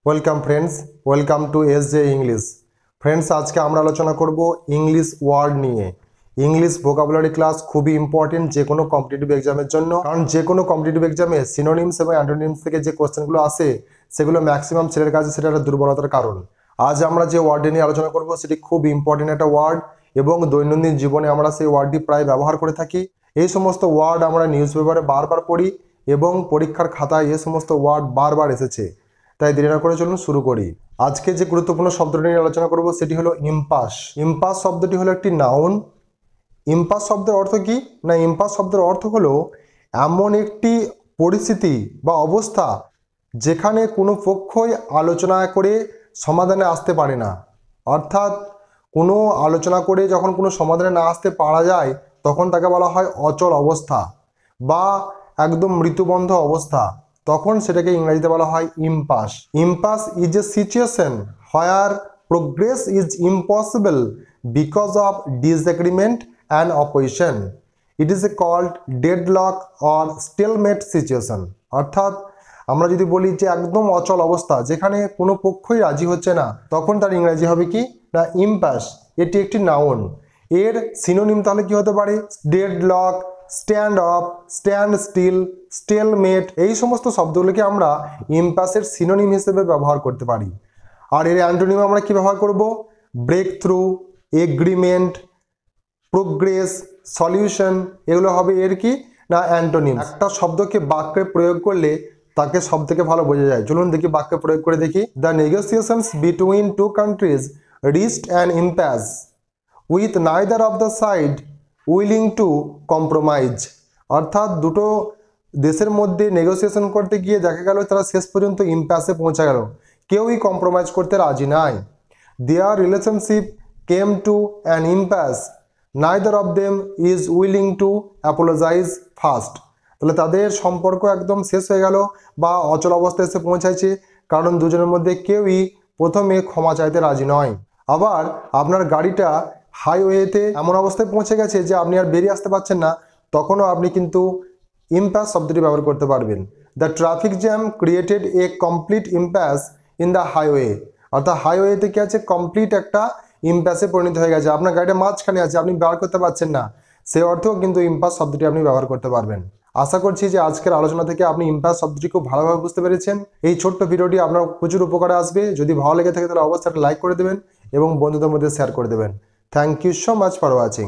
Welcome friends, welcome to SJ English. Friends, আজকে আমরা আলোচনা করব ইংলিশ ওয়ার্ড নিয়ে। ইংলিশ ভোকাবুলারি ক্লাস খুবই ইম্পর্টেন্ট যে কোনো কম্পিটিটিভ এক্সামের জন্য, কারণ যে কোনো কম্পিটিটিভ এক্সামে সিনোনিমস এবং অ্যান্টোনিমস থেকে যে কোশ্চেনগুলো আসে সেগুলো ম্যাক্সিমাম ছেলের কাছে সেটা একটা দুর্বলতার কারণ। আজ আমরা যে ওয়ার্ডটি নিয়ে আলোচনা করব সেটি খুব ইম্পর্টেন্ট একটা ওয়ার্ড এবং দৈনন্দিন জীবনে আমরা সেই ওয়ার্ডটি প্রায় ব্যবহার করে থাকি। এই সমস্ত ওয়ার্ড আমরা নিউজ পেপারে বারবার পড়ি এবং পরীক্ষার খাতায় এই সমস্ত ওয়ার্ড বারবার এসেছে। তাই দেরি না করে চলুন শুরু করি। আজকে যে গুরুত্বপূর্ণ শব্দটি নিয়ে আলোচনা করব সেটি হলো ইম্পাস। ইম্পাস শব্দটি হলো একটি নাউন। ইম্পাস শব্দের অর্থ কি না, ইম্পাস শব্দের অর্থ হলো এমন একটি পরিস্থিতি বা অবস্থা যেখানে কোনো পক্ষই আলোচনা করে সমাধানে আসতে পারে না। অর্থাৎ কোনো আলোচনা করে যখন কোনো সমাধানে না আসতে পারা যায় তখন তাকে বলা হয় অচল অবস্থা বা একদম মৃত্যুবন্ধ অবস্থা, তখন সেটাকে ইংরেজিতে বলা হয় impasse. Impasse is a situation where progress is impossible because of disagreement and opposition. It is a called deadlock or stalemate situation. অর্থাৎ আমরা যদি বলি যে একদম অচল অবস্থা যেখানে কোনো পক্ষই রাজি হচ্ছে না, তখন তার ইংরেজি হবে কি না ইম্পাস। এটি একটি নাউন। এর সিনোনিম তাহলে কি হতে পারে? Deadlock, standoff, standstill, stalemate, এই সমস্ত শব্দগুলোকে আমরা ইম্পাসের সিনোনিম হিসেবে ব্যবহার করতে পারি। আর এর অ্যান্টোনিম আমরা কি ব্যবহার করব? Breakthrough, agreement, progress, solution, এগুলো হবে এর কি না অ্যান্টোনিম। একটা শব্দকে বাক্যে প্রয়োগ করলে তাকে সব থেকে ভালো বোঝা যায়। চলুন দেখি বাক্যে প্রয়োগ করে দেখি। The negotiations between two countries reached an impasse with neither of the side willing to compromise. অর্থাৎ দুটো দেশের মধ্যে নেগোসিয়েশন করতে গিয়ে দেখা গেল তারা শেষ পর্যন্ত ইম্প্যাসে পৌঁছে গেল, কেউই কম্প্রোমাইজ করতে রাজি নাই। Their relationship came to an impasse, neither of them is willing to apologise first. তাহলে তাদের সম্পর্ক একদম শেষ হয়ে গেল বা অচল অবস্থায় এসে পৌঁছাইছে, কারণ দুজনের মধ্যে কেউই প্রথমে ক্ষমা চাইতে রাজি নয়। আবার আপনার গাড়িটা হাইওয়েতে এমন অবস্থায় পৌঁছে গেছে যে আপনি আর বেরিয়ে আসতে পারছেন না, তখনও আপনি কিন্তু ইম্প্যাস শব্দটি ব্যবহার করতে পারবেন। The traffic jam created A complete ইম্প্যাস in the highway. অর্থাৎ হাইওয়েতে কি আছে? কমপ্লিট একটা ইম্প্যাসে পরিণত হয়ে গেছে, আপনার গাড়িটা মাঝখানে আছে, আপনি ব্যবহার করতে পারছেন না, সেই অর্থেও কিন্তু ইম্প্যাস শব্দটি আপনি ব্যবহার করতে পারবেন। আশা করছি যে আজকের আলোচনা থেকে আপনি ইম্প্যাস শব্দটি খুব ভালোভাবে বুঝতে পেরেছেন। এই ছোট্ট ভিডিওটি আপনার প্রচুর উপকারে আসবে। যদি ভালো লেগে থাকে তাহলে অবশ্যই লাইক করে দেবেন এবং বন্ধুদের মধ্যে শেয়ার করে দেবেন। Thank you so much for watching.